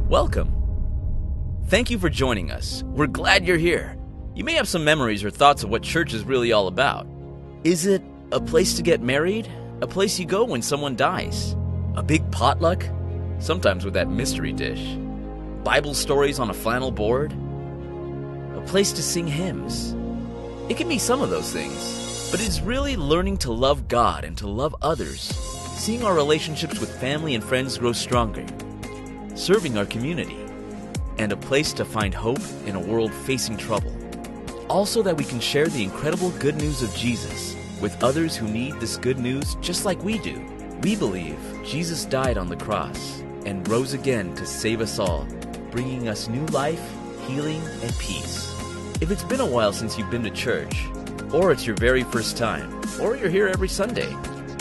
Welcome. Thank you for joining us. We're glad you're here. You may have some memories or thoughts of what church is really all about. Is it a place to get married? A place you go when someone dies? A big potluck? Sometimes with that mystery dish. Bible stories on a flannel board? A place to sing hymns? It can be some of those things, but it's really learning to love God and to love others, seeing our relationships with family and friends grow stronger, serving our community, and a place to find hope in a world facing trouble. Also that we can share the incredible good news of Jesus with others who need this good news just like we do. We believe Jesus died on the cross and rose again to save us all, bringing us new life, healing, and peace. If it's been a while since you've been to church, or it's your very first time, or you're here every Sunday,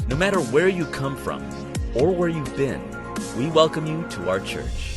no matter where you come from or where you've been, we welcome you to our church.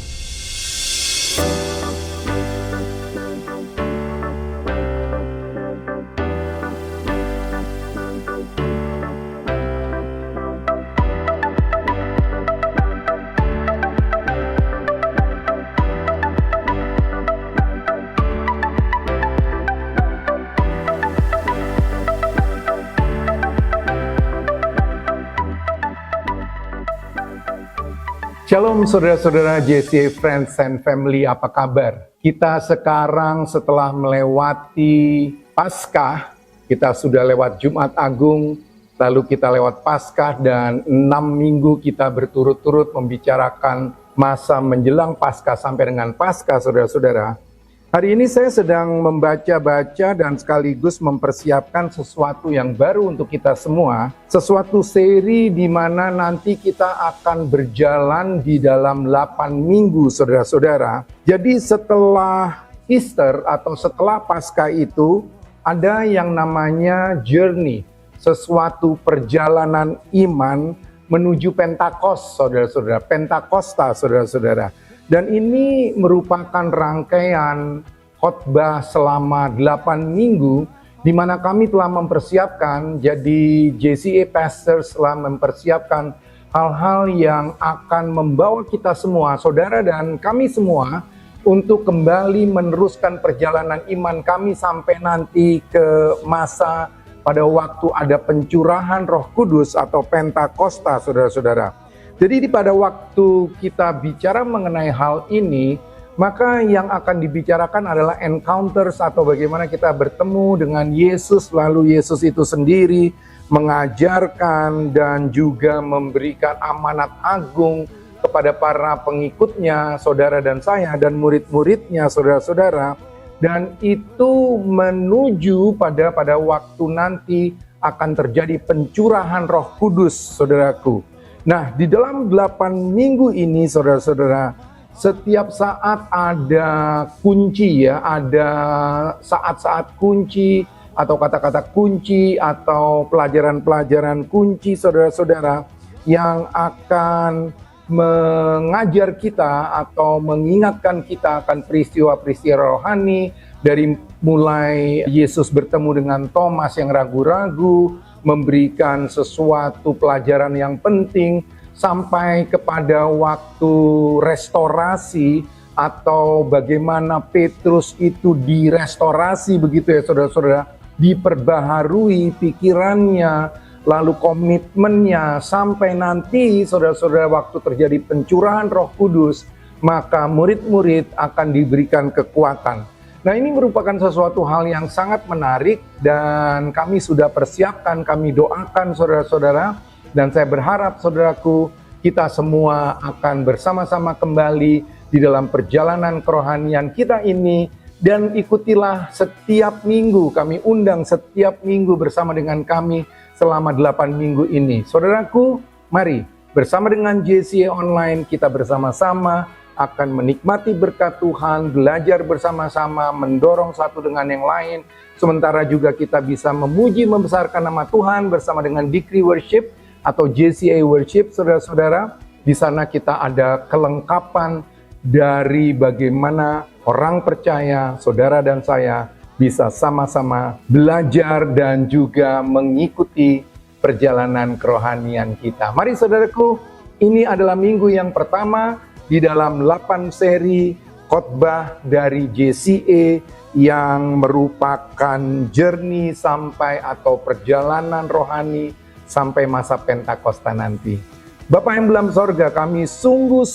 Shalom saudara-saudara JCA Friends and Family, apa kabar? Kita sekarang setelah melewati Paskah, kita sudah lewat Jumat Agung, lalu kita lewat Paskah, dan 6 minggu kita berturut-turut membicarakan masa menjelang Paskah sampai dengan Paskah, saudara-saudara. Hari ini saya sedang membaca-baca dan sekaligus mempersiapkan sesuatu yang baru untuk kita semua. Sesuatu seri di mana nanti kita akan berjalan di dalam 8 minggu, saudara-saudara. Jadi setelah Easter atau setelah Paskah itu, ada yang namanya journey. Sesuatu perjalanan iman menuju Pentakos, saudara-saudara. Pentakosta, saudara-saudara. Dan ini merupakan rangkaian khotbah selama 8 minggu di mana kami telah mempersiapkan, jadi JCA Pastors telah mempersiapkan hal-hal yang akan membawa kita semua, saudara dan kami semua, untuk kembali meneruskan perjalanan iman kami sampai nanti ke masa pada waktu ada pencurahan Roh Kudus atau Pentakosta, saudara-saudara. Jadi pada waktu kita bicara mengenai hal ini, maka yang akan dibicarakan adalah encounters atau bagaimana kita bertemu dengan Yesus, lalu Yesus itu sendiri mengajarkan dan juga memberikan amanat agung kepada para pengikutnya, saudara dan saya, dan murid-muridnya, saudara-saudara. Dan itu menuju pada waktu nanti akan terjadi pencurahan Roh Kudus, saudaraku. Nah, di dalam 8 minggu ini, saudara-saudara, setiap saat ada kunci ya, ada saat-saat kunci atau kata-kata kunci atau pelajaran-pelajaran kunci, saudara-saudara, yang akan mengajar kita atau mengingatkan kita akan peristiwa-peristiwa rohani, dari mulai Yesus bertemu dengan Thomas yang ragu-ragu, memberikan sesuatu pelajaran yang penting, sampai kepada waktu restorasi atau bagaimana Petrus itu direstorasi begitu ya saudara-saudara, diperbaharui pikirannya, lalu komitmennya, sampai nanti saudara-saudara waktu terjadi pencurahan Roh Kudus, maka murid-murid akan diberikan kekuatan. Nah, ini merupakan sesuatu hal yang sangat menarik dan kami sudah persiapkan, kami doakan saudara-saudara, dan saya berharap saudaraku, kita semua akan bersama-sama kembali di dalam perjalanan kerohanian kita ini, dan ikutilah setiap minggu, kami undang setiap minggu bersama dengan kami selama 8 minggu ini. Saudaraku, mari bersama dengan JCA Online kita bersama-sama akan menikmati berkat Tuhan, belajar bersama-sama, mendorong satu dengan yang lain. Sementara juga kita bisa memuji, membesarkan nama Tuhan bersama dengan Decree Worship atau JCA Worship, saudara-saudara. Di sana kita ada kelengkapan dari bagaimana orang percaya, saudara dan saya, bisa sama-sama belajar dan juga mengikuti perjalanan kerohanian kita. Mari saudaraku, ini adalah minggu yang pertama. di dalam 8 seri khotbah dari JCA yang merupakan journey sampai atau perjalanan rohani sampai masa Pentakosta nanti. Bapak yang dalam sorga, kami sungguh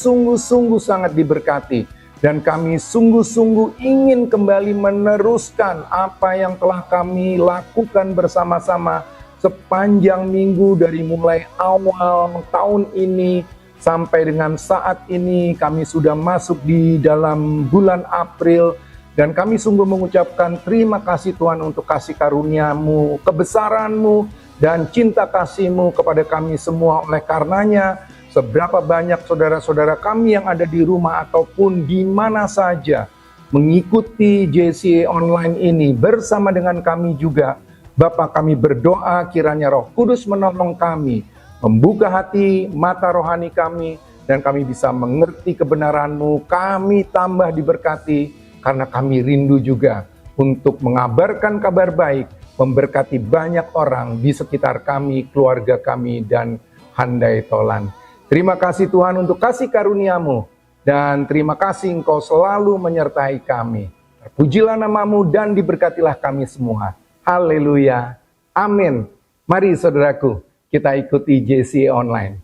sangat diberkati dan kami sungguh ingin kembali meneruskan apa yang telah kami lakukan bersama-sama sepanjang minggu dari mulai awal tahun ini sampai dengan saat ini. Kami sudah masuk di dalam bulan April dan kami sungguh mengucapkan terima kasih Tuhan untuk kasih karunia-Mu, kebesaran-Mu, dan cinta kasih-Mu kepada kami semua. Oleh karenanya, seberapa banyak saudara-saudara kami yang ada di rumah ataupun di mana saja mengikuti JCA online ini bersama dengan kami juga, Bapa, kami berdoa kiranya Roh Kudus menolong kami, membuka hati, mata rohani kami, dan kami bisa mengerti kebenaran-Mu. Kami tambah diberkati karena kami rindu juga untuk mengabarkan kabar baik, memberkati banyak orang di sekitar kami, keluarga kami, dan handai tolan. Terima kasih Tuhan untuk kasih karunia-Mu, dan terima kasih Engkau selalu menyertai kami. Terpujilah nama-Mu dan diberkatilah kami semua. Haleluya. Amin. Mari saudaraku, kita ikuti JCA online.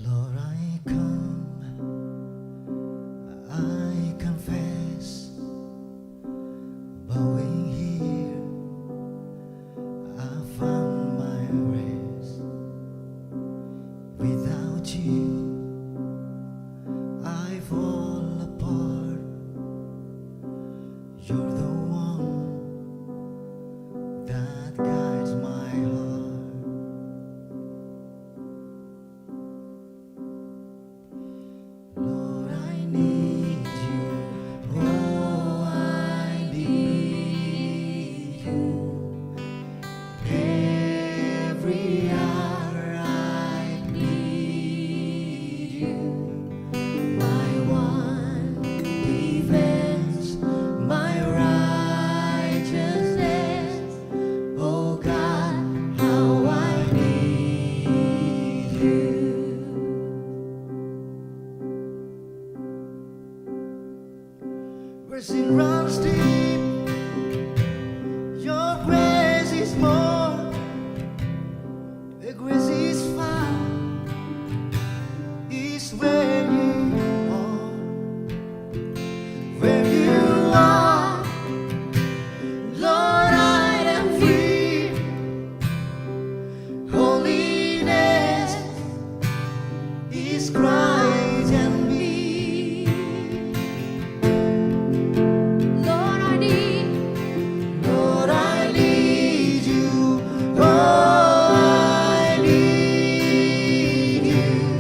Lord, I come, I confess, bowing here, I found my rest. Without you, I fall apart. You're the one that guides my heart. Lord, I need you. Oh, I need you. Every hour I need you. My one defense, my righteousness. Oh God, how I need you. Where sin runs deep, your grace is more. The grace is found, is where you are. Where you are, Lord, I am free. Holiness is Christ and me. Lord, I need Lord, I need you. Oh, I need you.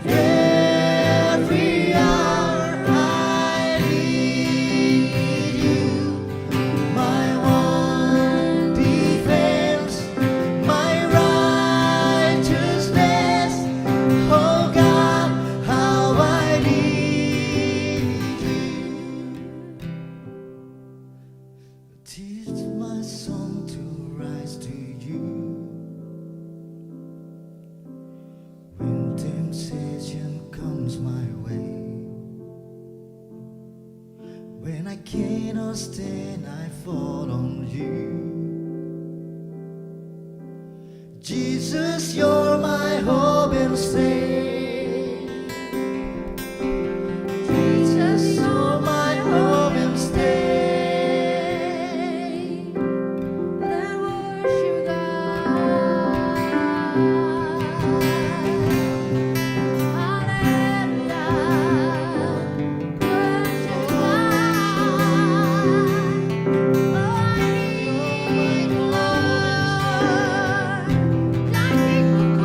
Every hour I need you. My one defense, my righteousness. Oh God, how I need you. Teach my song to rise to you. When temptation comes my way, when I cannot stand, I fall on you. Jesus, you're my hope and stay. Jesus, you're my hope and stay. and worship God. Hallelujah. Worship God. Oh, I need you, Lord. Like people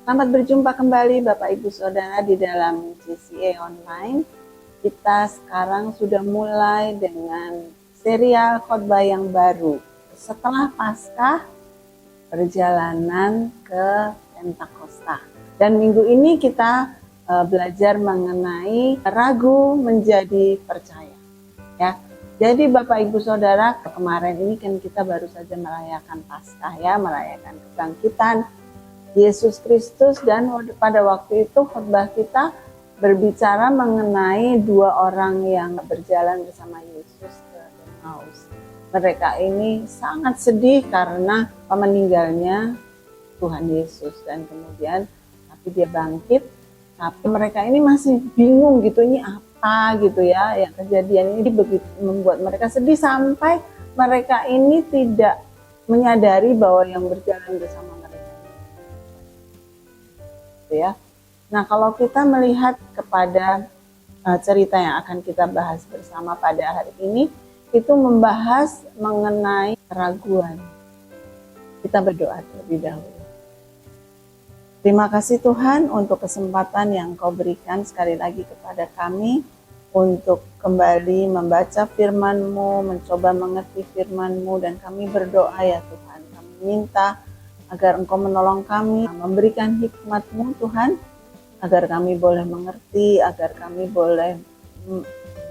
Selamat berjumpa kembali Bapak Ibu Saudara di dalam JCA Online. Kita sekarang sudah mulai dengan serial khotbah yang baru. Setelah Paskah, perjalanan ke Pentakosta. Dan minggu ini kita belajar mengenai ragu menjadi percaya. Ya. Jadi Bapak Ibu Saudara, kemarin ini kan kita baru saja merayakan Paskah ya, merayakan kebangkitan Yesus Kristus, dan pada waktu itu khotbah kita berbicara mengenai dua orang yang berjalan bersama Yesus ke Emmaus. Mereka ini sangat sedih karena meninggalnya Tuhan Yesus, dan kemudian tapi dia bangkit, tapi mereka ini masih bingung gitu, ini apa gitu ya, yang kejadian ini begitu membuat mereka sedih sampai mereka ini tidak menyadari bahwa yang berjalan bersama ya. Nah, kalau kita melihat kepada cerita yang akan kita bahas bersama pada hari ini, itu membahas mengenai keraguan. Kita berdoa terlebih dahulu. Terima kasih Tuhan untuk kesempatan yang Kau berikan sekali lagi kepada kami untuk kembali membaca firman-Mu, mencoba mengerti firman-Mu, dan kami berdoa ya Tuhan. Kami minta agar Engkau menolong kami, memberikan hikmat-Mu Tuhan, agar kami boleh mengerti, agar kami boleh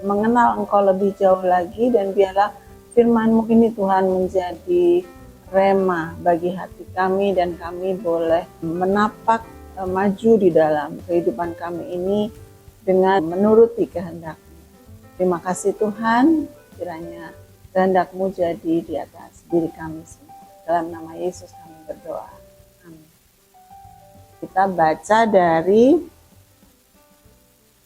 mengenal Engkau lebih jauh lagi, dan biarlah firman-Mu ini Tuhan menjadi rema bagi hati kami, dan kami boleh menapak maju di dalam kehidupan kami ini dengan menuruti kehendak-Mu. Terima kasih Tuhan, kiranya kehendak-Mu jadi di atas diri kami semua. Dalam nama Yesus kami berdoa. Amin. Kita baca dari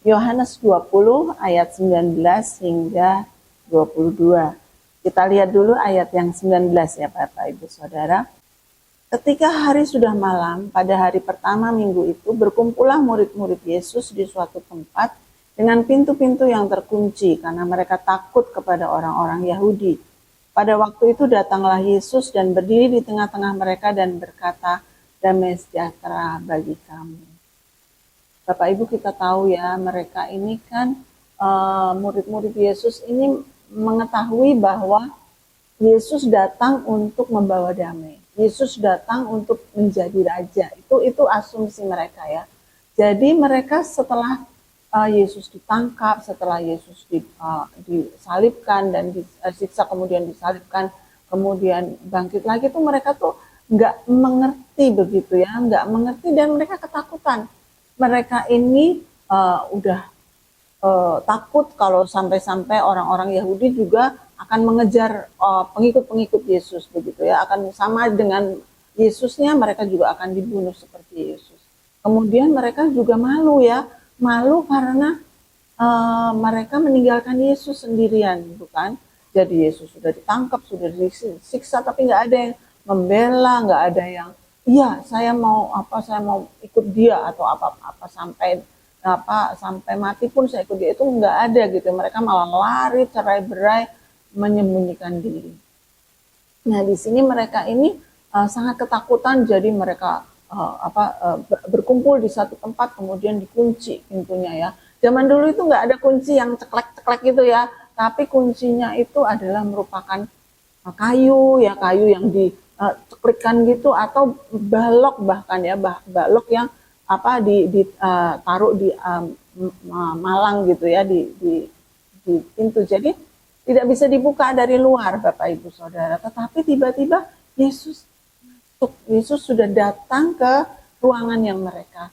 Yohanes 20 ayat 19 hingga 22. Kita lihat dulu ayat yang 19 ya Bapak Ibu Saudara. Ketika hari sudah malam, pada hari pertama minggu itu, berkumpullah murid-murid Yesus di suatu tempat dengan pintu-pintu yang terkunci karena mereka takut kepada orang-orang Yahudi. Pada waktu itu datanglah Yesus dan berdiri di tengah-tengah mereka dan berkata, damai sejahtera bagi kamu. Bapak Ibu, kita tahu ya, mereka ini kan murid-murid Yesus ini mengetahui bahwa Yesus datang untuk membawa damai. Yesus datang untuk menjadi raja. Itu asumsi mereka ya. Jadi mereka setelah Yesus ditangkap, setelah Yesus disalibkan dan disiksa, kemudian disalibkan, kemudian bangkit lagi, tuh mereka tuh nggak mengerti begitu ya, nggak mengerti, dan mereka ketakutan. Mereka ini udah takut kalau sampai-sampai orang-orang Yahudi juga akan mengejar pengikut-pengikut Yesus begitu ya, akan sama dengan Yesusnya, mereka juga akan dibunuh seperti Yesus. Kemudian mereka juga malu ya. Malu karena mereka meninggalkan Yesus sendirian, bukan? Jadi Yesus sudah ditangkap, sudah disiksa, tapi nggak ada yang membela, nggak ada yang, iya saya mau ikut dia atau apa sampai mati pun saya ikut dia, itu nggak ada gitu. Mereka malah lari cerai-berai, menyembunyikan diri. Nah di sini mereka ini sangat ketakutan, jadi mereka berkumpul di satu tempat, kemudian dikunci pintunya ya. Zaman dulu itu nggak ada kunci yang ceklek-ceklek gitu ya, tapi kuncinya itu adalah merupakan kayu yang diceklikkan gitu, atau balok bahkan ya, balok yang ditaruh di malang gitu ya, di pintu. Jadi tidak bisa dibuka dari luar Bapak Ibu Saudara. Tetapi tiba-tiba Yesus sudah datang ke ruangan yang mereka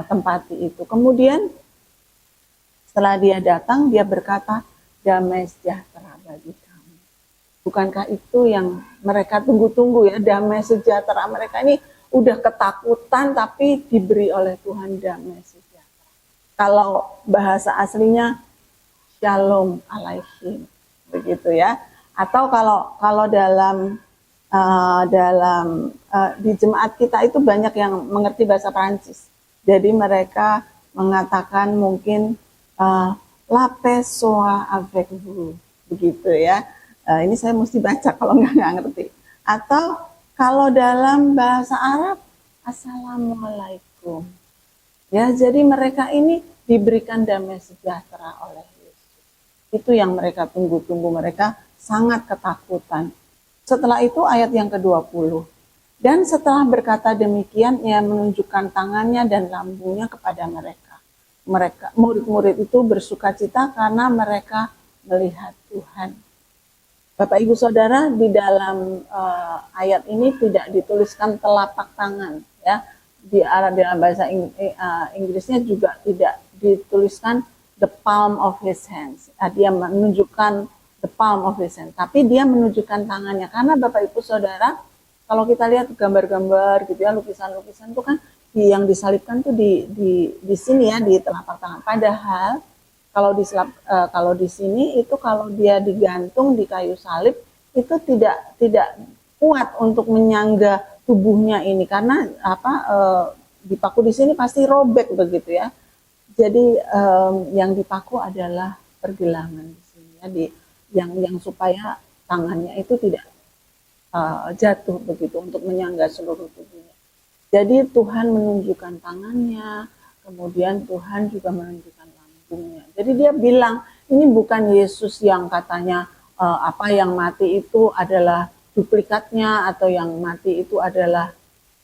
tempati itu. Kemudian setelah dia datang, dia berkata, damai sejahtera bagi kamu. Bukankah itu yang mereka tunggu-tunggu ya, damai sejahtera? Mereka ini udah ketakutan, tapi diberi oleh Tuhan damai sejahtera. Kalau bahasa aslinya, shalom alaihim, begitu ya. Atau kalau dalam di jemaat kita itu banyak yang mengerti bahasa Prancis. Jadi mereka mengatakan mungkin la paix soit avec vous, begitu ya. Ini saya mesti baca kalau nggak ngerti. Atau kalau dalam bahasa Arab Assalamualaikum. Ya, jadi mereka ini diberikan damai sejahtera oleh Yesus. Itu yang mereka tunggu-tunggu, mereka sangat ketakutan. Setelah itu ayat yang ke-20. Dan setelah berkata demikian, ia menunjukkan tangannya dan lambungnya kepada mereka. Murid-murid itu bersukacita karena mereka melihat Tuhan. Bapak Ibu Saudara, di dalam ayat ini tidak dituliskan telapak tangan, ya. Dalam bahasa Inggrisnya juga tidak dituliskan the palm of his hands. Dia menunjukkan the palm of his hand, tapi dia menunjukkan tangannya. Karena Bapak Ibu Saudara, kalau kita lihat gambar-gambar gitu ya, lukisan-lukisan itu kan yang disalibkan tuh di sini ya, di telapak tangan. Padahal kalau di sini itu kalau dia digantung di kayu salib itu tidak kuat untuk menyangga tubuhnya ini, karena dipaku di sini pasti robek begitu ya. Jadi yang dipaku adalah pergelangan di sini ya, yang supaya tangannya itu tidak jatuh begitu untuk menyangga seluruh tubuhnya. Jadi Tuhan menunjukkan tangannya, kemudian Tuhan juga menunjukkan lambungnya. Jadi dia bilang ini bukan Yesus yang katanya yang mati itu adalah duplikatnya, atau yang mati itu adalah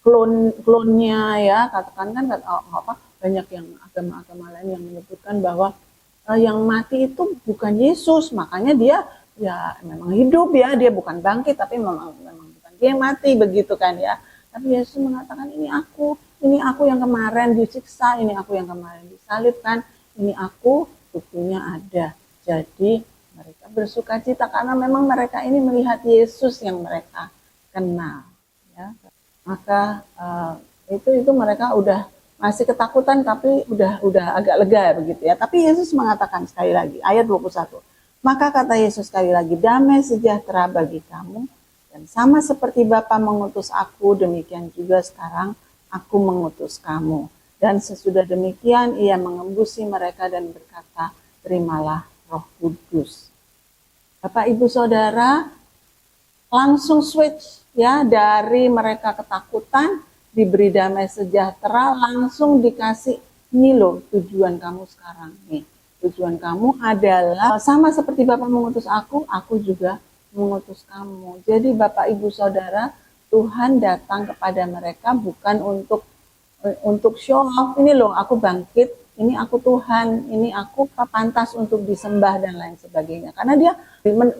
klonnya ya. Katakan kan banyak yang agama-agama lain yang menyebutkan bahwa yang mati itu bukan Yesus, makanya dia ya memang hidup ya, dia bukan bangkit, tapi memang bukan dia yang mati begitu kan ya. Tapi Yesus mengatakan ini aku yang kemarin disiksa, ini aku yang kemarin disalibkan, ini aku, buktinya ada. Jadi mereka bersukacita karena memang mereka ini melihat Yesus yang mereka kenal ya. Maka itu mereka udah masih ketakutan, tapi udah agak lega begitu ya. Tapi Yesus mengatakan sekali lagi, ayat 21. Maka kata Yesus sekali lagi, damai sejahtera bagi kamu, dan sama seperti Bapa mengutus aku, demikian juga sekarang aku mengutus kamu. Dan sesudah demikian ia mengembusi mereka dan berkata, terimalah Roh Kudus. Bapak Ibu Saudara, langsung switch ya, dari mereka ketakutan, diberi damai sejahtera, langsung dikasih, ini loh tujuan kamu sekarang nih. Tujuan kamu adalah sama seperti Bapa mengutus aku juga mengutus kamu. Jadi Bapak Ibu Saudara, Tuhan datang kepada mereka bukan untuk show off, ini loh aku bangkit, ini aku Tuhan, ini aku pantas untuk disembah dan lain sebagainya. Karena dia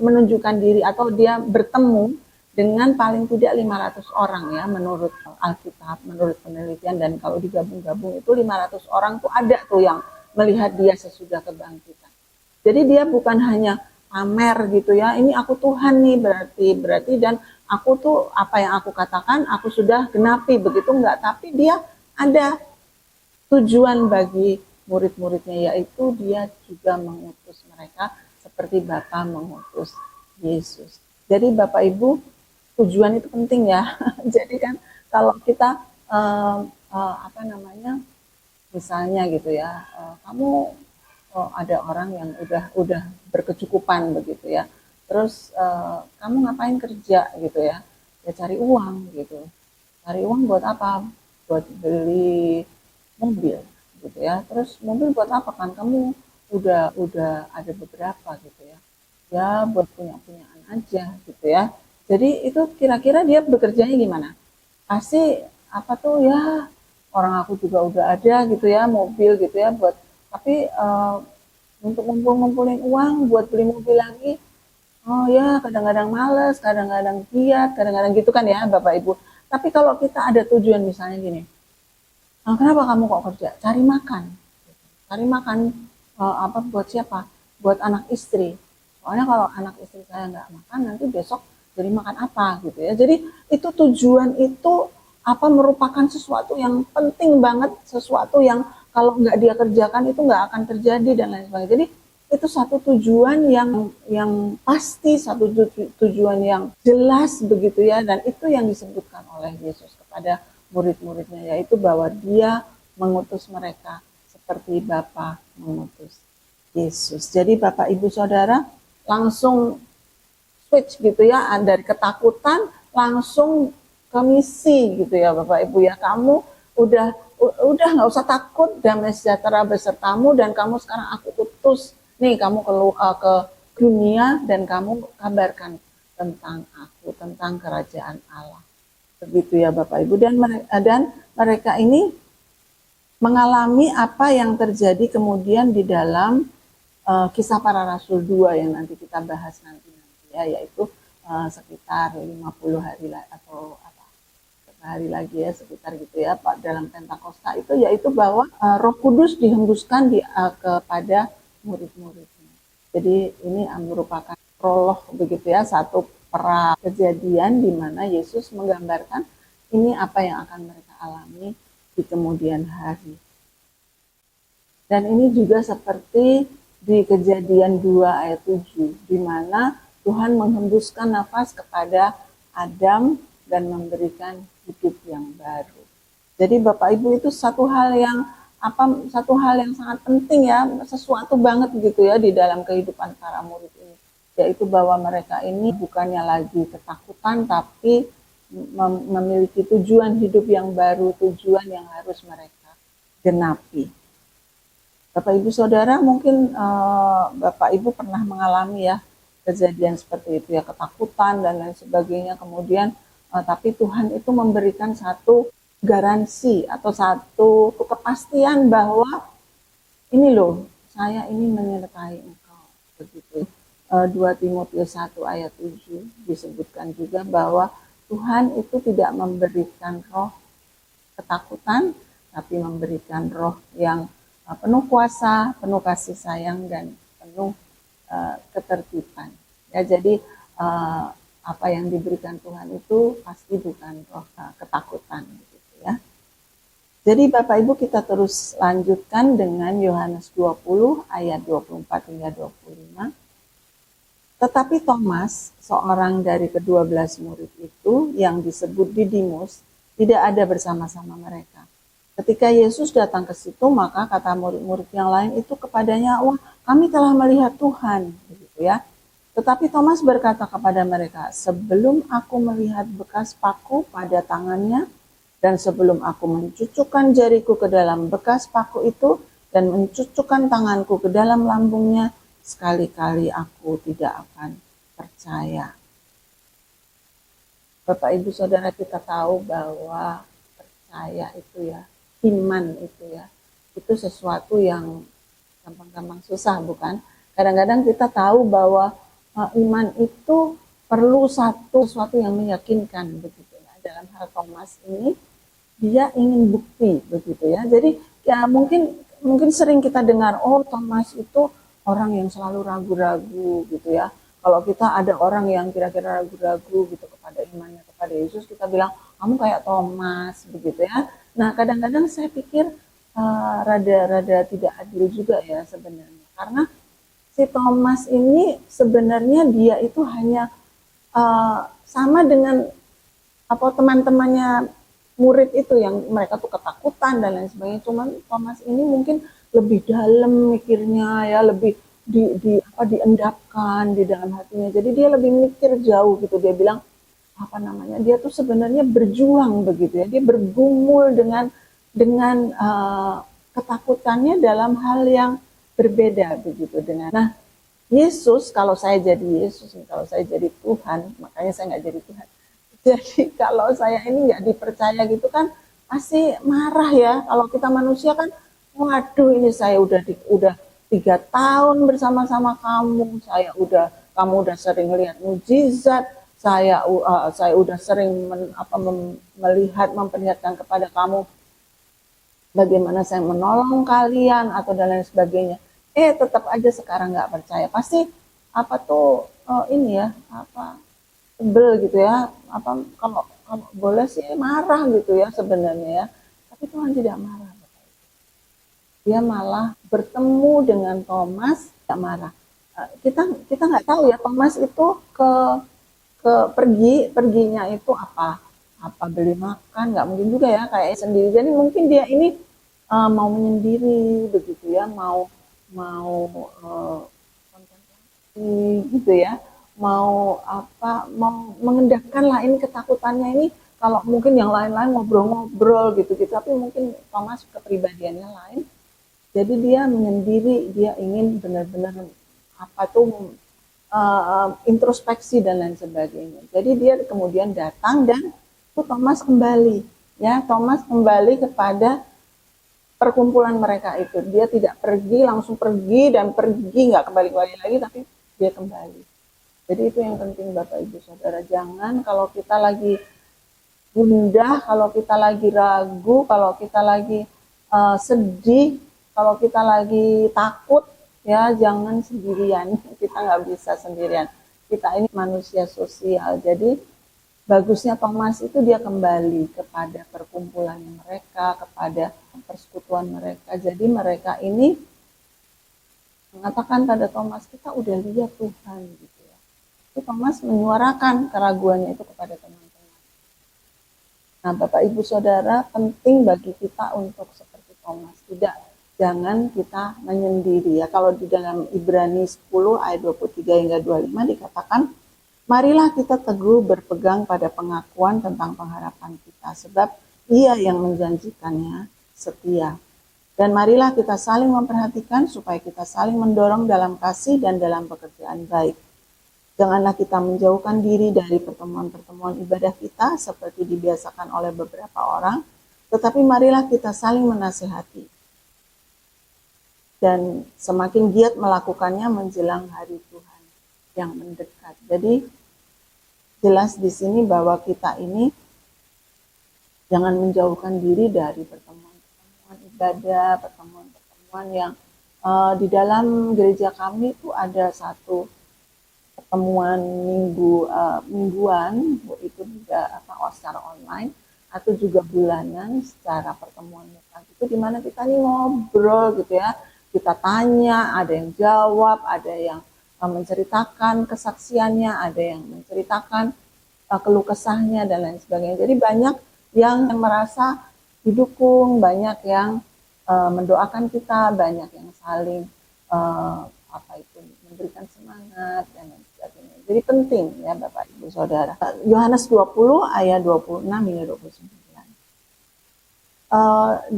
menunjukkan diri atau dia bertemu dengan paling tidak 500 orang ya, menurut Alkitab, menurut penelitian, dan kalau digabung-gabung itu 500 orang tuh ada tuh yang melihat dia sesudah kebangkitan. Jadi dia bukan hanya pamer gitu ya, ini aku Tuhan nih berarti dan aku tuh apa yang aku katakan aku sudah genapi begitu, enggak, tapi dia ada tujuan bagi murid-muridnya, yaitu dia juga mengutus mereka seperti Bapa mengutus Yesus. Jadi Bapak Ibu, tujuan itu penting ya. Jadi kan kalau kita misalnya gitu ya, kamu ada orang yang udah berkecukupan begitu ya, terus kamu ngapain kerja gitu ya, cari uang gitu. Cari uang buat apa? Buat beli mobil gitu ya. Terus mobil buat apa, kan kamu udah ada beberapa gitu ya. Ya buat punyaan aja gitu ya. Jadi itu kira-kira dia bekerjanya gimana? Pasti ya orang aku juga udah ada gitu ya, mobil gitu ya, tapi untuk ngumpulin uang buat beli mobil lagi, oh ya kadang-kadang males, kadang-kadang giat, kadang-kadang gitu kan ya Bapak Ibu. Tapi kalau kita ada tujuan misalnya gini, kenapa kamu kok kerja? Cari makan. Cari makan buat siapa? Buat anak istri. Soalnya kalau anak istri saya nggak makan, nanti besok jadi makan apa gitu ya. Jadi itu tujuan itu merupakan sesuatu yang penting banget, sesuatu yang kalau nggak dia kerjakan itu nggak akan terjadi dan lain sebagainya. Jadi itu satu tujuan yang pasti, satu tujuan yang jelas begitu ya, dan itu yang disebutkan oleh Yesus kepada murid-muridnya, yaitu bahwa dia mengutus mereka seperti Bapa mengutus Yesus. Jadi Bapak Ibu Saudara langsung switch gitu ya, dari ketakutan langsung ke misi gitu ya Bapak Ibu ya. Kamu udah nggak usah takut, damai sejahtera besertamu, dan kamu sekarang aku utus nih, kamu ke dunia dan kamu kabarkan tentang aku, tentang kerajaan Allah. Begitu ya Bapak Ibu. Dan mereka ini mengalami apa yang terjadi kemudian di dalam Kisah Para Rasul 2 yang nanti kita bahas nanti ya, yaitu sekitar 50 hari atau hari lagi ya, sekitar gitu ya Pak, dalam Pentakosta itu, yaitu bahwa Roh Kudus dihembuskan kepada murid-muridnya. Jadi ini merupakan prolog begitu ya, satu kejadian di mana Yesus menggambarkan ini apa yang akan mereka alami di kemudian hari. Dan ini juga seperti di Kejadian 2 ayat 7, di mana Tuhan menghembuskan nafas kepada Adam dan memberikan hidup yang baru. Jadi Bapak Ibu, itu satu hal yang sangat penting ya, sesuatu banget gitu ya di dalam kehidupan para murid ini, yaitu bahwa mereka ini bukannya lagi ketakutan, tapi memiliki tujuan hidup yang baru, tujuan yang harus mereka genapi. Bapak Ibu Saudara, mungkin Bapak Ibu pernah mengalami ya kejadian seperti itu ya, ketakutan dan lain sebagainya, kemudian tapi Tuhan itu memberikan satu garansi atau satu kepastian bahwa ini loh, saya ini menyertai engkau. Begitu. 2 Timotius 1 ayat 7 disebutkan juga bahwa Tuhan itu tidak memberikan roh ketakutan, tapi memberikan roh yang penuh kuasa, penuh kasih sayang, dan penuh ketertiban. Ya, jadi apa yang diberikan Tuhan itu pasti bukan roh ketakutan gitu ya. Jadi Bapak Ibu, kita terus lanjutkan dengan Yohanes 20 ayat 24 hingga 25. Tetapi Thomas, seorang dari ke-12 murid itu yang disebut Didimus, tidak ada bersama-sama mereka. Ketika Yesus datang ke situ, maka kata murid-murid yang lain itu kepadanya, "Wah, kami telah melihat Tuhan." Begitu ya. Tetapi Thomas berkata kepada mereka, "Sebelum aku melihat bekas paku pada tangannya, dan sebelum aku mencucukkan jariku ke dalam bekas paku itu, dan mencucukkan tanganku ke dalam lambungnya, sekali-kali aku tidak akan percaya." Bapak Ibu Saudara, kita tahu bahwa percaya itu ya, iman itu ya, itu sesuatu yang gampang-gampang susah, bukan? Kadang-kadang kita tahu bahwa iman itu perlu sesuatu yang meyakinkan begitu ya. Dalam hal Thomas ini, dia ingin bukti begitu ya. Jadi ya mungkin sering kita dengar, oh Thomas itu orang yang selalu ragu-ragu gitu ya. Kalau kita ada orang yang kira-kira ragu-ragu gitu kepada imannya kepada Yesus, kita bilang kamu kayak Thomas begitu ya. Nah, kadang-kadang saya pikir rada tidak adil juga ya sebenarnya, karena si Thomas ini sebenarnya dia itu hanya sama dengan teman-temannya murid itu yang mereka tuh ketakutan dan lain sebagainya. Cuman Thomas ini mungkin lebih dalam mikirnya ya, lebih diendapkan di dalam hatinya. Jadi dia lebih mikir jauh gitu. Dia bilang dia tuh sebenarnya berjuang begitu ya. Dia bergumul dengan ketakutannya dalam hal yang berbeda begitu dengan. Nah, Yesus, kalau saya jadi Yesus, kalau saya jadi Tuhan, makanya saya nggak jadi Tuhan. Jadi kalau saya ini nggak dipercaya gitu kan, pasti marah ya. Kalau kita manusia kan, waduh ini saya udah 3 tahun bersama-sama kamu, kamu udah sering lihat mujizat, saya udah sering melihat, memperlihatkan kepada kamu bagaimana saya menolong kalian atau dan lain sebagainya. Tetap aja sekarang nggak percaya. Pasti sebel gitu ya. Kalau boleh sih marah gitu ya sebenarnya ya. Tapi Tuhan tidak marah. Dia malah bertemu dengan Thomas, tidak marah. Kita nggak tahu ya, Thomas itu perginya itu apa beli makan, nggak mungkin juga ya kayak sendiri. Jadi mungkin dia ini mau menyendiri begitu ya, mau kontemplasi gitu ya, mau mengendapkan lah ini ketakutannya ini. Kalau mungkin yang lain-lain ngobrol-ngobrol gitu-gitu, tapi mungkin Thomas kepribadiannya lain. Jadi dia menyendiri, dia ingin benar-benar apa tuh introspeksi dan lain sebagainya. Jadi dia kemudian datang dan Thomas kembali, ya Thomas kembali kepada perkumpulan mereka itu. Dia tidak pergi, langsung pergi dan pergi nggak kembali-kembali lagi, tapi dia kembali. Jadi itu yang penting Bapak Ibu Saudara, jangan kalau kita lagi gundah, kalau kita lagi ragu, kalau kita lagi sedih, kalau kita lagi takut, ya jangan sendirian. Kita nggak bisa sendirian. Kita ini manusia sosial. Jadi bagusnya Thomas itu dia kembali kepada perkumpulan mereka, kepada persekutuan mereka. Jadi mereka ini mengatakan pada Thomas, kita udah lihat Tuhan gitu ya. Itu Thomas menyuarakan keraguannya itu kepada teman-teman. Nah, Bapak Ibu Saudara, penting bagi kita untuk seperti Thomas, jangan kita menyendiri ya. Kalau di dalam Ibrani 10 ayat 23 hingga 25 dikatakan, marilah kita teguh berpegang pada pengakuan tentang pengharapan kita, sebab Ia yang menjanjikannya setia. Dan marilah kita saling memperhatikan supaya kita saling mendorong dalam kasih dan dalam pekerjaan baik. Janganlah kita menjauhkan diri dari pertemuan-pertemuan ibadah kita seperti dibiasakan oleh beberapa orang, tetapi marilah kita saling menasihati. Dan semakin giat melakukannya menjelang hari Tuhan yang mendekat. Jadi jelas di sini bahwa kita ini jangan menjauhkan diri dari pertemuan-pertemuan ibadah, pertemuan-pertemuan yang di dalam gereja kami itu ada satu pertemuan mingguan, itu juga secara online atau juga bulanan secara pertemuan muka. Itu di mana kita nih ngobrol gitu ya. Kita tanya, ada yang jawab, ada yang menceritakan kesaksiannya, ada yang menceritakan keluh kesahnya dan lain sebagainya. Jadi banyak yang merasa didukung, banyak yang mendoakan kita, banyak yang saling memberikan semangat dan lain sebagainya. Jadi penting ya Bapak Ibu Saudara. Yohanes 20 ayat 26 hingga 29. 8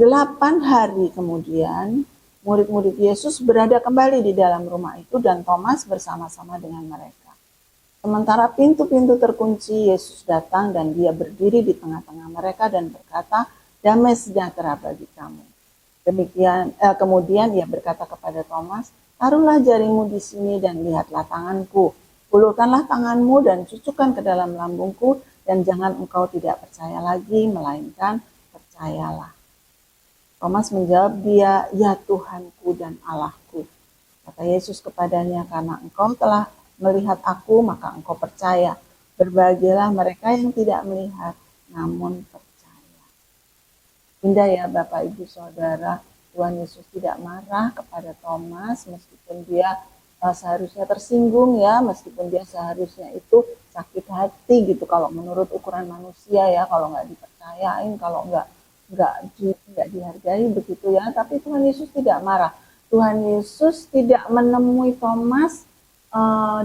hari kemudian murid-murid Yesus berada kembali di dalam rumah itu dan Thomas bersama-sama dengan mereka. Sementara pintu-pintu terkunci, Yesus datang dan dia berdiri di tengah-tengah mereka dan berkata, damai sejahtera bagi kamu. Kemudian ia berkata kepada Thomas, taruhlah jarimu di sini dan lihatlah tanganku. Ulurkanlah tanganmu dan cucukkan ke dalam lambungku dan jangan engkau tidak percaya lagi, melainkan percayalah. Thomas menjawab dia, ya Tuhanku dan Allahku. Kata Yesus kepadanya, karena engkau telah melihat aku, maka engkau percaya. Berbahagialah mereka yang tidak melihat, namun percaya. Indah ya Bapak Ibu Saudara, Tuhan Yesus tidak marah kepada Thomas, meskipun dia seharusnya tersinggung ya, meskipun dia seharusnya itu sakit hati gitu, kalau menurut ukuran manusia ya, kalau nggak dipercayain, kalau nggak dihargai begitu ya. Tapi Tuhan Yesus tidak marah. Tuhan Yesus tidak menemui Thomas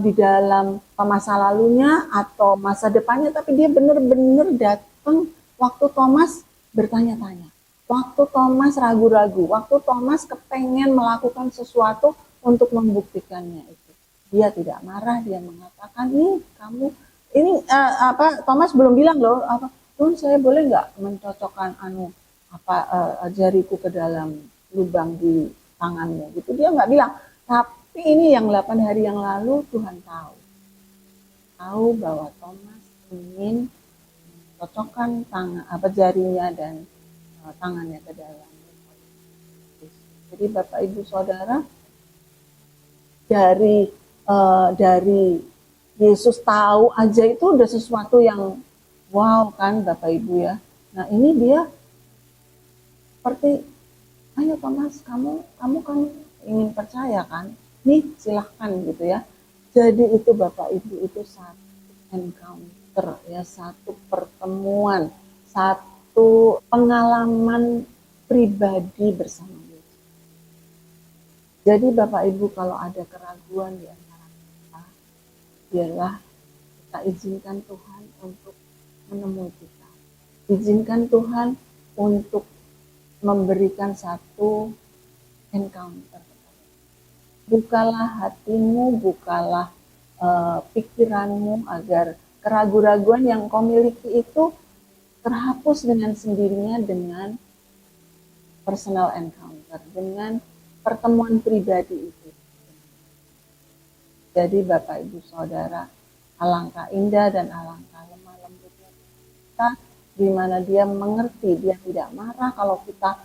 di dalam masa lalunya atau masa depannya, tapi dia benar-benar datang waktu Thomas bertanya-tanya, waktu Thomas ragu-ragu, waktu Thomas kepengen melakukan sesuatu untuk membuktikannya itu. Dia tidak marah, dia mengatakan, Thomas belum bilang loh, Tuhan saya boleh nggak mencocokkan jariku ke dalam lubang di tanganmu gitu. Dia nggak bilang. Tapi ini yang 8 hari yang lalu Tuhan tahu bahwa Thomas ingin cocokkan jarinya dan tangannya ke dalam. Jadi Bapak Ibu Saudara, dari Yesus tahu aja itu udah sesuatu yang wow kan Bapak Ibu ya. Nah ini dia seperti, ayo Thomas, kamu kan ingin percaya kan? Nih silahkan gitu ya. Jadi itu Bapak Ibu itu satu encounter ya, satu pertemuan, satu pengalaman pribadi bersama Yesus. Jadi Bapak Ibu kalau ada keraguan di antara kita, biarlah kita izinkan Tuhan untuk menemui kita. Izinkan Tuhan untuk memberikan satu encounter. Bukalah hatimu, bukalah pikiranmu agar keraguan-raguan yang kau miliki itu terhapus dengan sendirinya dengan personal encounter, dengan pertemuan pribadi itu. Jadi Bapak Ibu Saudara, alangkah indah dan alangkah lemah lembutnya kita, di mana Dia mengerti, Dia tidak marah kalau kita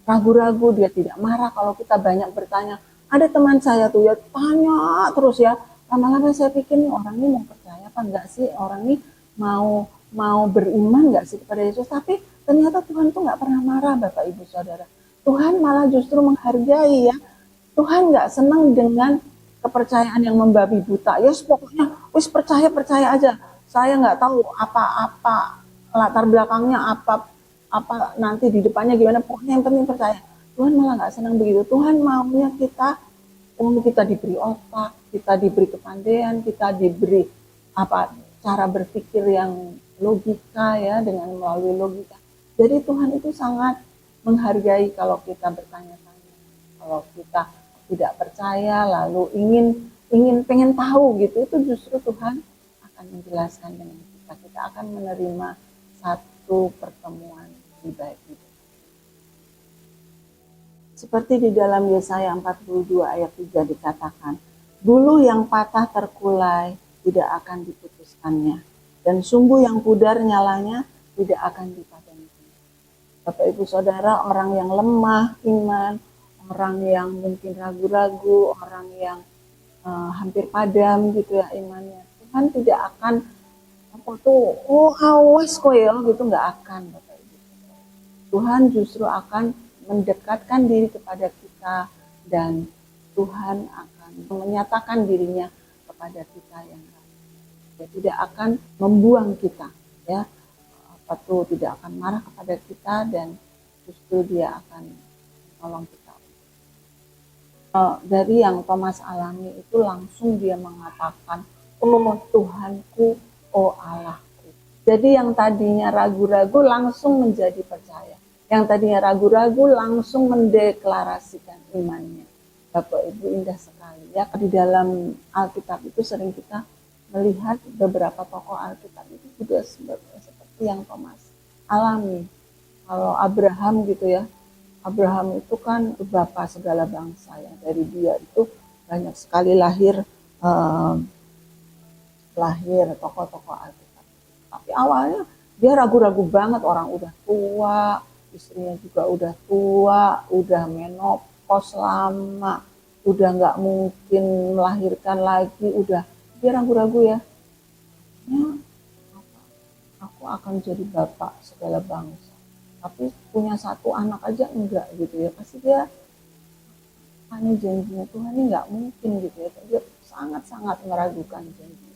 ragu-ragu, Dia tidak marah kalau kita banyak bertanya. Ada teman saya tuh ya tanya terus ya, lama-lama saya pikir nih orang ini mau percaya apa enggak sih, orang ini mau beriman enggak sih kepada Yesus, tapi ternyata Tuhan tuh enggak pernah marah Bapak Ibu Saudara. Tuhan malah justru menghargai ya. Tuhan enggak senang dengan kepercayaan yang membabi buta. Ya pokoknya wis percaya aja. Saya enggak tahu apa latar belakangnya, apa nanti di depannya gimana, pokoknya yang penting percaya. Tuhan malah nggak senang begitu. Tuhan maunya kita diberi otak, kita diberi kepandaian, kita diberi cara berpikir yang logika ya, dengan melalui logika. Jadi Tuhan itu sangat menghargai kalau kita bertanya-tanya, kalau kita tidak percaya lalu pengen tahu gitu, itu justru Tuhan akan menjelaskan dengan kita akan menerima satu pertemuan pribadi. Seperti di dalam Yesaya 42 ayat 3 dikatakan, bulu yang patah terkulai tidak akan diputuskannya, dan sumbu yang pudar nyalanya tidak akan dipadamkan. Bapak Ibu Saudara, orang yang lemah iman, orang yang mungkin ragu-ragu, orang yang hampir padam gitu ya imannya, Tuhan tidak akan awas kok ya gitu, nggak akan Bapak Ibu. Tuhan justru akan mendekatkan diri kepada kita, dan Tuhan akan menyatakan dirinya kepada kita yang lain. Dia tidak akan membuang kita, ya, tidak akan marah kepada kita, dan justru Dia akan menolong kita. Dari yang Thomas alami itu langsung dia mengatakan, oh Tuhanku, oh Allahku. Jadi yang tadinya ragu-ragu langsung menjadi percaya. Yang tadinya ragu-ragu langsung mendeklarasikan imannya. Bapak Ibu, indah sekali ya. Di dalam Alkitab itu sering kita melihat beberapa tokoh Alkitab itu juga seperti yang Thomas alami. Kalau Abraham gitu ya, Abraham itu kan bapak segala bangsa ya. Dari dia itu banyak sekali lahir tokoh-tokoh Alkitab. Tapi awalnya dia ragu-ragu banget, orang udah tua, istrinya juga udah tua, udah menopause lama, udah nggak mungkin melahirkan lagi, udah dia ragu-ragu ya. Aku akan jadi bapak segala bangsa, tapi punya satu anak aja enggak gitu ya. Pasti dia hanya janjinya Tuhan ini nggak mungkin gitu ya. Dia sangat-sangat meragukan janji.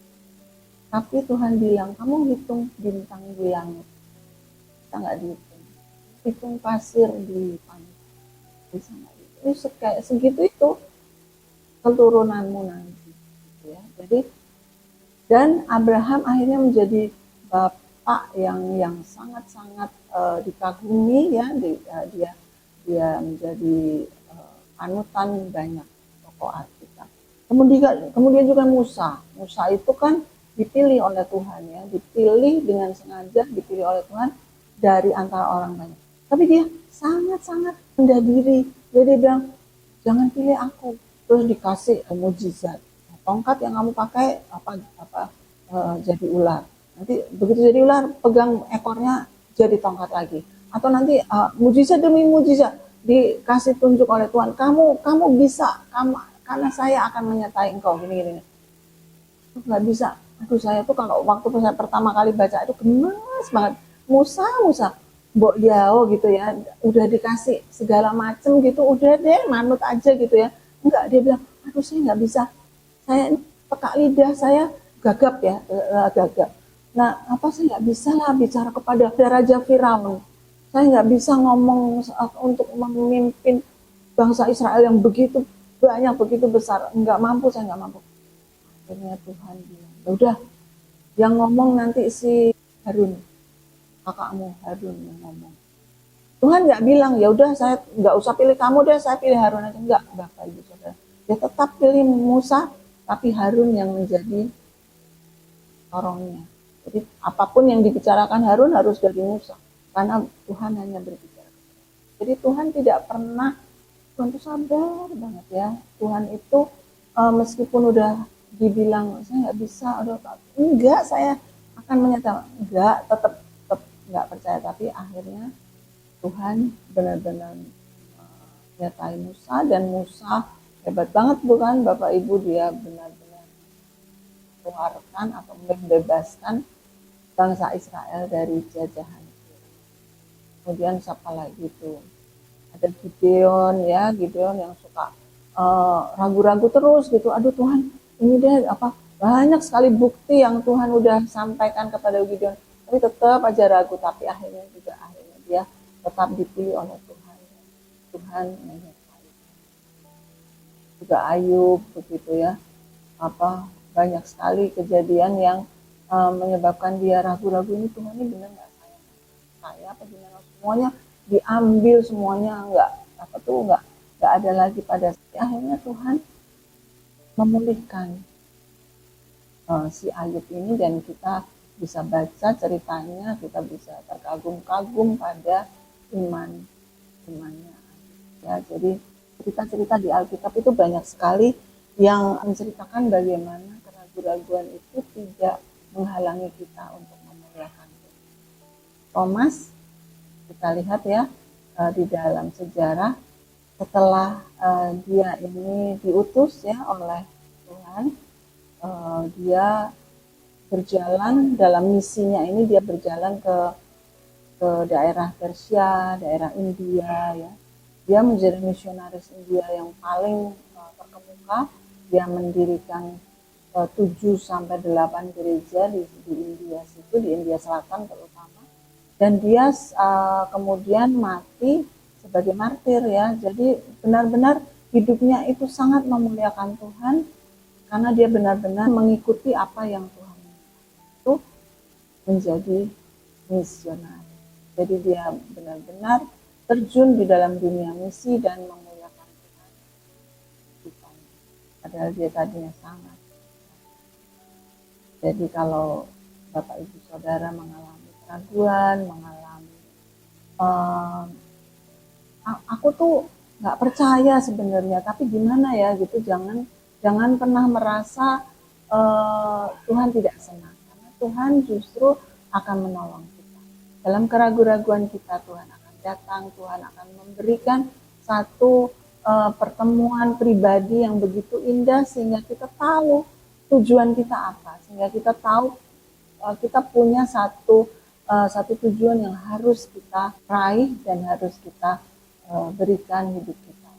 Tapi Tuhan bilang, kamu hitung bintang di langit. Kita nggak dihitung. Hitung pasir di pantai, bisa nggak? Ini kayak segitu itu keturunanmu nanti, gitu ya. Jadi dan Abraham akhirnya menjadi bapak yang sangat-sangat dikagumi ya. Dia menjadi panutan banyak tokoh Alkitab. Kemudian juga Musa itu kan dipilih oleh Tuhan ya, dipilih dengan sengaja, dipilih oleh Tuhan dari antara orang banyak. Tapi dia sangat-sangat rendah diri. Jadi dia bilang, jangan pilih aku. Terus dikasih mukjizat. Tongkat yang kamu pakai jadi ular. Nanti begitu jadi ular, pegang ekornya jadi tongkat lagi. Atau nanti mukjizat demi mukjizat dikasih tunjuk oleh Tuhan. Kamu bisa, karena saya akan menyertai engkau gini. Nggak bisa. Aduh, saya tuh kalau waktu saya pertama kali baca itu gemes banget. Musa. Mbok Yao gitu ya, udah dikasih segala macem gitu, udah deh manut aja gitu ya. Enggak, dia bilang, aduh saya nggak bisa, saya ini pekak lidah, saya gagap ya, gagap. Nah, saya nggak bisa lah bicara kepada Raja Firaun. Saya nggak bisa ngomong untuk memimpin bangsa Israel yang begitu banyak, begitu besar. Nggak mampu, saya nggak mampu. Akhirnya Tuhan bilang, udah, yang ngomong nanti si Harun. kakakmu Harun yang ngomong. Tuhan nggak bilang, ya udah saya nggak usah pilih kamu deh, saya pilih Harun aja. Enggak, Bapak Ibu Saudara. Dia tetap pilih Musa, tapi Harun yang menjadi orangnya. Jadi apapun yang dibicarakan Harun harus dari Musa, karena Tuhan hanya berbicara. Jadi Tuhan tidak pernah, Tuhan itu sabar banget ya. Tuhan itu meskipun udah dibilang saya nggak bisa, enggak, saya akan menyatakan enggak, tetap nggak percaya, tapi akhirnya Tuhan benar-benar nyatain Musa, dan Musa hebat banget bukan Bapak Ibu, dia benar-benar mengeluarkan atau membebaskan bangsa Israel dari jajahan. Kemudian siapa lagi itu? Ada Gideon ya, Gideon yang suka ragu-ragu terus gitu. Aduh Tuhan, ini deh banyak sekali bukti yang Tuhan udah sampaikan kepada Gideon, tapi tetap aja ragu. Tapi akhirnya dia tetap dipilih oleh Tuhan. Tuhan menyertai. Juga Ayub begitu ya. Banyak sekali kejadian yang menyebabkan dia ragu-ragu, ini Tuhan ini benar nggak saya apa gimana, semuanya diambil, semuanya nggak ada lagi pada akhirnya Tuhan memulihkan si Ayub ini, dan kita bisa baca ceritanya, kita bisa terkagum-kagum pada imannya ya. Jadi cerita-cerita di Alkitab itu banyak sekali yang menceritakan bagaimana keraguan-raguan itu tidak menghalangi kita untuk memuliakan Tuhan. Thomas, kita lihat ya di dalam sejarah, setelah dia ini diutus ya oleh Tuhan, dia berjalan dalam misinya ini, dia berjalan ke daerah Persia, daerah India ya. Dia menjadi misionaris India yang paling terkemuka. Dia mendirikan 7-8 gereja di India situ, di India Selatan terutama, dan dia kemudian mati sebagai martir ya. Jadi benar-benar hidupnya itu sangat memuliakan Tuhan, karena dia benar-benar mengikuti apa yang Tuhan itu menjadi misionaris. Jadi dia benar-benar terjun di dalam dunia misi dan memuliakan Tuhan. Padahal dia tadinya sangat. Jadi kalau Bapak Ibu Saudara mengalami keraguan, aku tuh nggak percaya sebenarnya, tapi gimana ya gitu, jangan pernah merasa Tuhan tidak senang, karena Tuhan justru akan menolong kita. Dalam keraguan-raguan kita, Tuhan akan datang, Tuhan akan memberikan satu pertemuan pribadi yang begitu indah, sehingga kita tahu tujuan kita apa, sehingga kita tahu kita punya satu tujuan yang harus kita raih dan harus kita berikan hidup kita.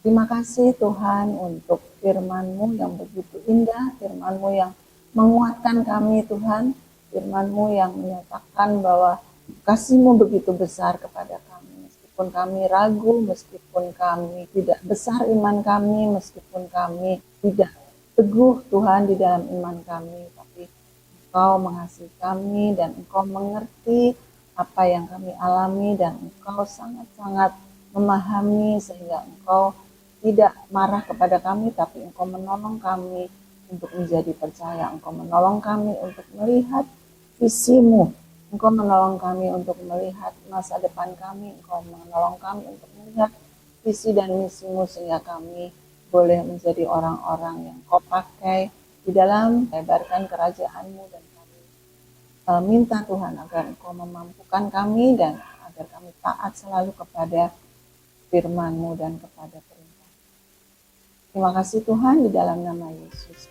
Terima kasih Tuhan untuk firman-Mu yang begitu indah, firman-Mu yang menguatkan kami Tuhan, firman-Mu yang menyatakan bahwa kasih-Mu begitu besar kepada kami. Meskipun kami ragu, meskipun kami tidak besar iman kami, meskipun kami tidak teguh Tuhan di dalam iman kami, tapi Engkau mengasihi kami dan Engkau mengerti apa yang kami alami, dan Engkau sangat-sangat memahami, sehingga Engkau tidak marah kepada kami, tapi Engkau menolong kami untuk menjadi percaya. Engkau menolong kami untuk melihat visi-Mu. Engkau menolong kami untuk melihat masa depan kami. Engkau menolong kami untuk melihat visi dan misi-Mu, sehingga kami boleh menjadi orang-orang yang Kau pakai di dalam lebarkan kerajaan-Mu, dan kami minta Tuhan agar Engkau memampukan kami dan agar kami taat selalu kepada firman-Mu dan kepada perintah. Terima kasih Tuhan, di dalam nama Yesus.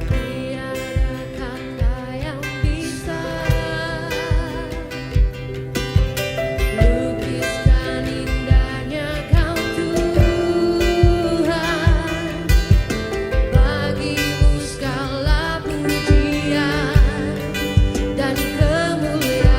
Tiada kata yang bisa lukiskan indahnya Kau Tuhan. Bagimu segala pujian dan kemuliaan.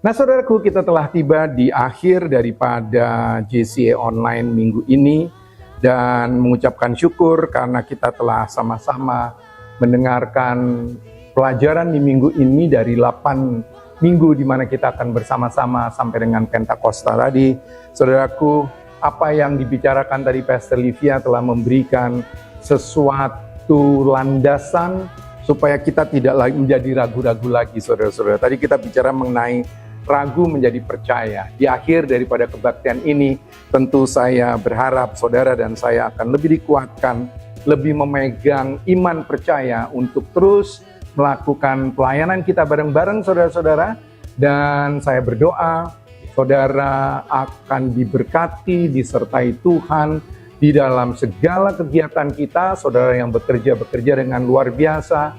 Nah saudaraku, kita telah tiba di akhir daripada JCA Online minggu ini dan mengucapkan syukur karena kita telah sama-sama mendengarkan pelajaran di minggu ini dari 8 minggu di mana kita akan bersama-sama sampai dengan Pentakosta tadi. Saudaraku, apa yang dibicarakan tadi Pastor Livia telah memberikan sesuatu landasan supaya kita tidak lagi menjadi ragu-ragu lagi, saudara-saudara. Tadi kita bicara mengenai ragu menjadi percaya. Di akhir daripada kebaktian ini, tentu saya berharap saudara dan saya akan lebih dikuatkan, lebih memegang iman percaya untuk terus melakukan pelayanan kita bareng-bareng saudara-saudara. Dan saya berdoa, saudara akan diberkati, disertai Tuhan di dalam segala kegiatan kita. Saudara yang bekerja dengan luar biasa,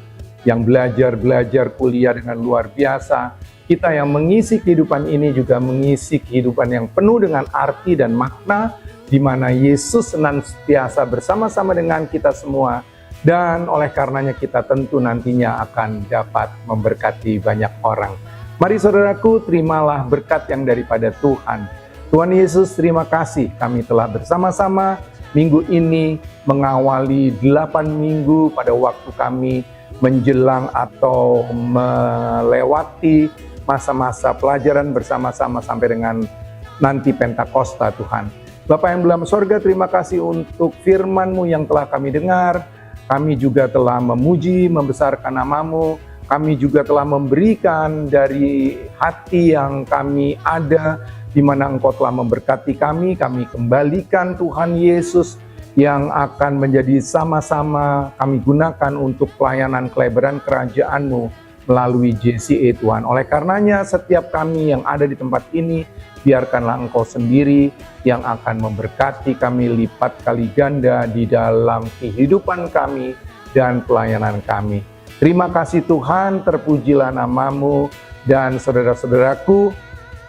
yang belajar kuliah dengan luar biasa. Kita yang mengisi kehidupan ini juga mengisi kehidupan yang penuh dengan arti dan makna, di mana Yesus senantiasa bersama-sama dengan kita semua, dan oleh karenanya kita tentu nantinya akan dapat memberkati banyak orang. Mari saudaraku, terimalah berkat yang daripada Tuhan. Tuhan Yesus, terima kasih kami telah bersama-sama minggu ini mengawali 8 minggu pada waktu kami menjelang atau melewati masa-masa pelajaran bersama-sama sampai dengan nanti Pentakosta Tuhan. Bapa yang dalam sorga, terima kasih untuk firman-Mu yang telah kami dengar. Kami juga telah memuji, membesarkan nama-Mu. Kami juga telah memberikan dari hati yang kami ada, di mana Engkau telah memberkati kami. Kami kembalikan Tuhan Yesus yang akan menjadi sama-sama kami gunakan untuk pelayanan kelebaran kerajaan-Mu melalui JCA Tuhan. Oleh karenanya setiap kami yang ada di tempat ini, biarkanlah Engkau sendiri yang akan memberkati kami lipat kali ganda di dalam kehidupan kami dan pelayanan kami. Terima kasih Tuhan, terpujilah nama-Mu, dan saudara-saudaraku,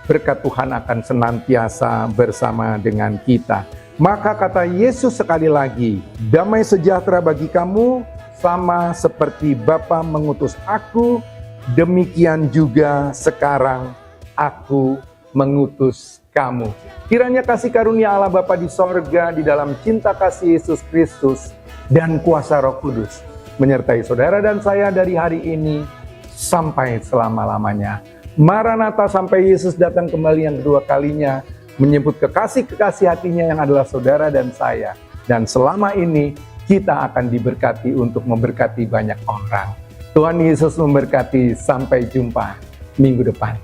berkat Tuhan akan senantiasa bersama dengan kita. Maka kata Yesus sekali lagi, damai sejahtera bagi kamu, sama seperti Bapa mengutus aku, demikian juga sekarang aku mengutus kamu. Kiranya kasih karunia Allah Bapa di sorga, di dalam cinta kasih Yesus Kristus, dan kuasa Roh Kudus menyertai saudara dan saya dari hari ini sampai selama-lamanya. Maranatha, sampai Yesus datang kembali yang kedua kalinya, menyebut kekasih-kekasih hatinya yang adalah saudara dan saya. Dan selama ini kita akan diberkati untuk memberkati banyak orang. Tuhan Yesus memberkati, sampai jumpa minggu depan.